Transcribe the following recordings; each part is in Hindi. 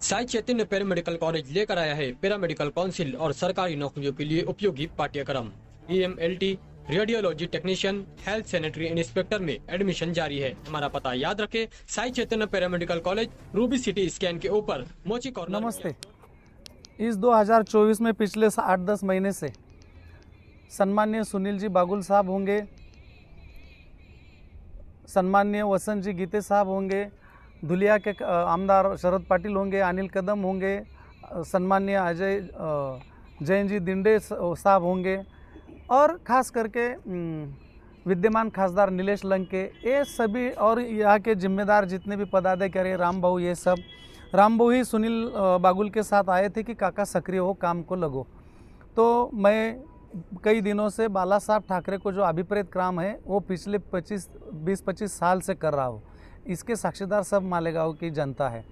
साई चैतन्य पैरामेडिकल कॉलेज लेकर आया है पैरामेडिकल काउंसिल और सरकारी नौकरियों के लिए उपयोगी पाठ्यक्रम। EMLT, radiology technician, health sanitary inspector में एडमिशन जारी है। हमारा पता याद रखें, Sai Chaitanya paramedical college, Ruby City scan के ऊपर, मोची कॉर्नर। नमस्ते। इस 2024 में पिछले 8-10 महीने से सम्मान्य सुनील जी बागुल साहब होंगे, सम्मान्य वसंत जी गीते साहब होंगे, धुलिया के आमदार शरद पाटिल होंगे, अनिल कदम होंगे, सम्मान्य अजय जैन जी दिंडे साहब होंगे और ख़ास करके विद्यमान खासदार नीलेश लंके, ये सभी और यहाँ के जिम्मेदार जितने भी पदाधिकारी राम भाऊ, ये सब राम भाऊ ही सुनील बागुल के साथ आए थे कि काका सक्रिय हो, काम को लगो। तो मैं कई दिनों से बाला साहब ठाकरे को जो अभिप्रेत काम है वो पिछले 20-25 साल से कर रहा हूँ। इसके साक्षीदार सब मालेगांव की जनता है।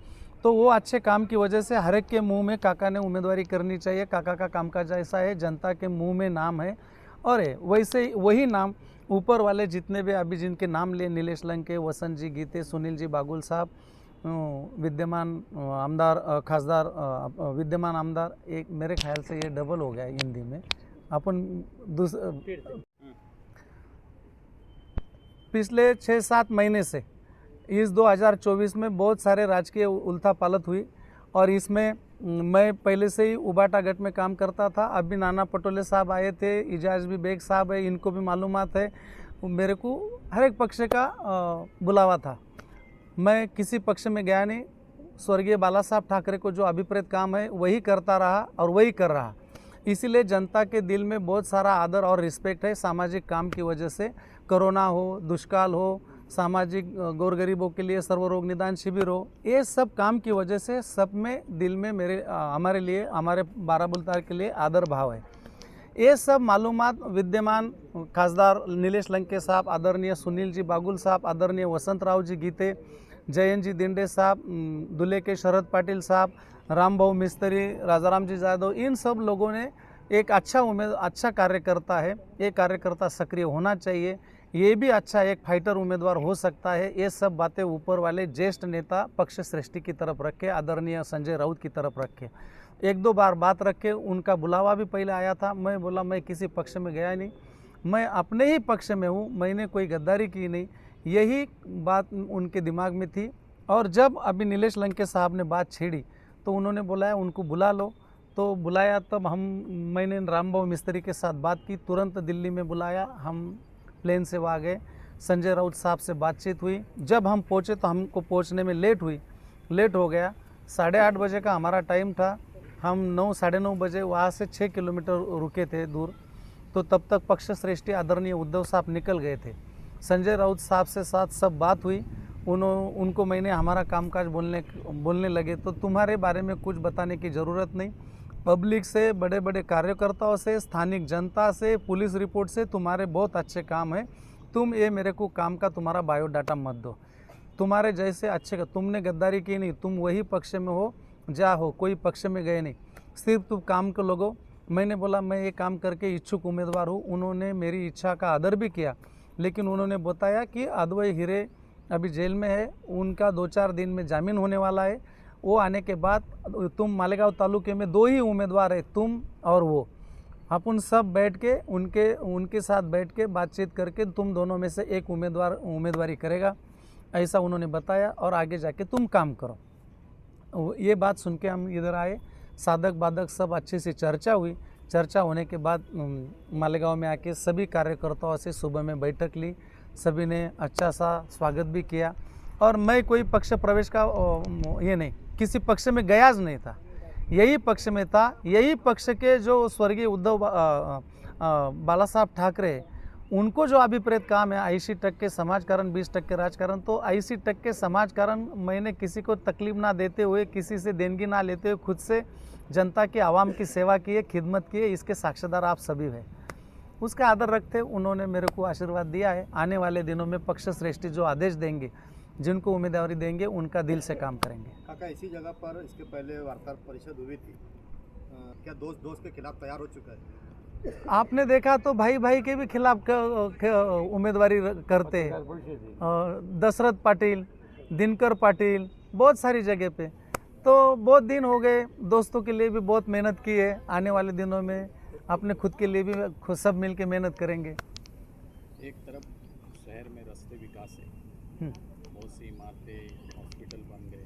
तो वो अच्छे काम की वजह से हर एक के मुंह में काका ने उम्मीदवारी करनी चाहिए, काका का कामकाज ऐसा है, जनता के मुंह में नाम है। और वैसे वही नाम ऊपर वाले जितने भी अभी जिनके नाम लिए, नीलेश लंके, वसंत जी गीते, सुनील जी बागुल साहब, विद्यमान आमदार खासदार, विद्यमान आमदार, एक मेरे ख्याल से ये डबल हो गया हिंदी में, अपन पिछले 6-7 महीने से इस 2024 में बहुत सारे राजकीय उलथापालत हुई और इसमें मैं पहले से ही उबाटा गट में काम करता था। अभी नाना पटोले साहब आए थे, इजाज भी बेग साहब है, इनको भी मालूमात है। मेरे को हर एक पक्ष का बुलावा था, मैं किसी पक्ष में गया नहीं। स्वर्गीय बाला साहब ठाकरे को जो अभिप्रेत काम है वही करता रहा और वही कर रहा। इसीलिए जनता के दिल में बहुत सारा आदर और रिस्पेक्ट है। सामाजिक काम की वजह से, कोरोना हो, दुष्काल हो, सामाजिक गौर गरीबों के लिए सर्वरोग निदान शिविर हो, ये सब काम की वजह से सब में दिल में मेरे हमारे लिए, हमारे बाराबुलतार के लिए आदर भाव है। ये सब मालूमात विद्यमान खासदार नीलेश लंके साहब, आदरणीय सुनील जी बागुल साहब, आदरणीय वसंत राव जी गीते, जयंत जी दिंडे साहब, दुले के शरद पाटिल साहब, राम भाऊ मिस्त्री, राजाराम जी यादव, इन सब लोगों ने एक अच्छा कार्यकर्ता है, ये कार्यकर्ता सक्रिय होना चाहिए, ये भी अच्छा एक फाइटर उम्मीदवार हो सकता है। ये सब बातें ऊपर वाले ज्येष्ठ नेता पक्ष श्रेष्ठी की तरफ रखे, आदरणीय संजय राउत की तरफ रखे। 1-2 बार बात रखे, उनका बुलावा भी पहले आया था। मैं बोला मैं किसी पक्ष में गया नहीं, मैं अपने ही पक्ष में हूँ, मैंने कोई गद्दारी की नहीं, यही बात उनके दिमाग में थी। और जब अभी नीलेश लंके साहब ने बात छेड़ी तो उन्होंने बोलाया उनको बुला लो, तो बुलाया। तब मैंने राम भाऊ मिस्त्री के साथ बात की, तुरंत दिल्ली में बुलाया, हम प्लेन से वहाँ गए, संजय राउत साहब से बातचीत हुई। जब हम पहुँचे तो हमको पहुँचने में लेट हो गया। 8:30 बजे का हमारा टाइम था, हम 9-9:30 बजे वहाँ से 6 किलोमीटर रुके थे दूर। तो तब तक पक्ष श्रेष्ठी आदरणीय उद्धव साहब निकल गए थे। संजय राउत साहब से साथ सब बात हुई, उनको मैंने हमारा कामकाज बोलने लगे। तो तुम्हारे बारे में कुछ बताने की ज़रूरत नहीं, पब्लिक से, बड़े बड़े कार्यकर्ताओं से, स्थानिक जनता से, पुलिस रिपोर्ट से तुम्हारे बहुत अच्छे काम है। तुम ये मेरे को काम का तुम्हारा बायोडाटा मत दो, तुम्हारे जैसे अच्छे का, तुमने गद्दारी की नहीं, तुम वही पक्ष में हो जा हो, कोई पक्ष में गए नहीं, सिर्फ तुम काम को लोगो। मैंने बोला मैं ये काम करके इच्छुक उम्मीदवार हूँ। उन्होंने मेरी इच्छा का आदर भी किया, लेकिन उन्होंने बताया कि अद्वैय हीरे अभी जेल में है, उनका 2-4 दिन में जामीन होने वाला है, वो आने के बाद तुम मालेगांव तालुके में 2 ही उम्मीदवार है, तुम और वो, अपन सब बैठ के उनके साथ बैठ के बातचीत करके तुम दोनों में से एक उम्मीदवारी करेगा, ऐसा उन्होंने बताया। और आगे जाके तुम काम करो। ये बात सुन के हम इधर आए, साधक बाधक सब अच्छे से चर्चा हुई। चर्चा होने के बाद मालेगांव में आके सभी कार्यकर्ताओं से सुबह में बैठक ली, सभी ने अच्छा सा स्वागत भी किया। और मैं कोई पक्ष प्रवेश का ये नहीं, किसी पक्ष में गयाज नहीं था, यही पक्ष में था। यही पक्ष के जो स्वर्गीय उद्धव बाला साहब ठाकरे, उनको जो अभिप्रेत काम है 80% समाजकारण 20% राजकारण, तो 80% समाजकारण मैंने किसी को तकलीफ ना देते हुए, किसी से देनगी ना लेते हुए, खुद से जनता की आवाम की सेवा की है, खिदमत की है, इसके साक्षीदार आप सभी हैं। उसका आदर रखते उन्होंने मेरे को आशीर्वाद दिया है। आने वाले दिनों में पक्ष श्रेष्ठी जो आदेश देंगे, जिनको उम्मीदवारी देंगे, उनका दिल से काम करेंगे। काका, इसी जगह पर इसके पहले वार्ता परिषद हुई थी, क्या दोस्त के खिलाफ तैयार हो चुका है? आपने देखा तो भाई के भी खिलाफ उम्मीदवारी करते हैं, दशरथ पाटिल, दिनकर पाटिल, बहुत सारी जगह पे। तो बहुत दिन हो गए, दोस्तों के लिए भी बहुत मेहनत की है। आने वाले दिनों में अपने खुद के लिए भी खुद सब मिल के मेहनत करेंगे। एक तरफ शहर में रास्ते विकास है, बहुत सी इमारतें, हॉस्पिटल बन गए,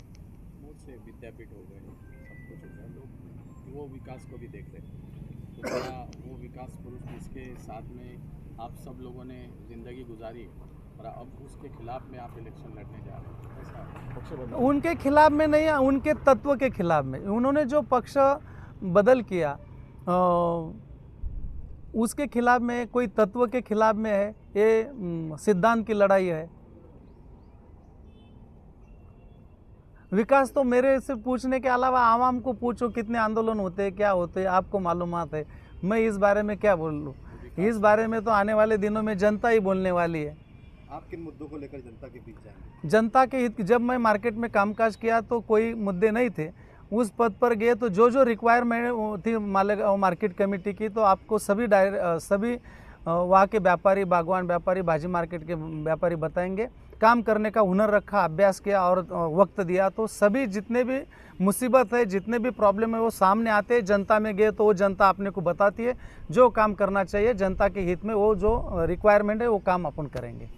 बहुत से विद्यापीठ हो गए, सब कुछ हो गया, लोग वो विकास को भी देख रहे हैं। तो क्या वो विकास पुरुष जिसके साथ में आप सब लोगों ने ज़िंदगी गुजारी है और अब उसके खिलाफ में आप इलेक्शन लड़ने जा रहे हैं, ऐसा पक्ष बदल? उनके खिलाफ में नहीं, उनके तत्व के खिलाफ में। उन्होंने जो पक्ष बदल किया उसके खिलाफ में, कोई तत्व के खिलाफ में है, ये सिद्धांत की लड़ाई है। विकास तो मेरे से पूछने के अलावा आवाम को पूछो कितने आंदोलन होते हैं, क्या होते हैं, आपको मालूमात है। मैं इस बारे में क्या बोल लूँ, इस बारे में तो आने वाले दिनों में जनता ही बोलने वाली है। आप किन मुद्दों को लेकर जनता के बीच जाएंगे? जनता के हित, जब मैं मार्केट में कामकाज किया तो कोई मुद्दे नहीं थे। उस पद पर गए तो जो रिक्वायरमेंट थी मार्केट कमेटी की, तो आपको सभी वहाँ के व्यापारी, बागवान व्यापारी, भाजी मार्केट के व्यापारी बताएंगे। काम करने का हुनर रखा, अभ्यास किया और वक्त दिया तो सभी जितने भी मुसीबत है, जितने भी प्रॉब्लम है वो सामने आते हैं। जनता में गए तो वो जनता अपने को बताती है जो काम करना चाहिए जनता के हित में, वो जो रिक्वायरमेंट है वो काम अपन करेंगे।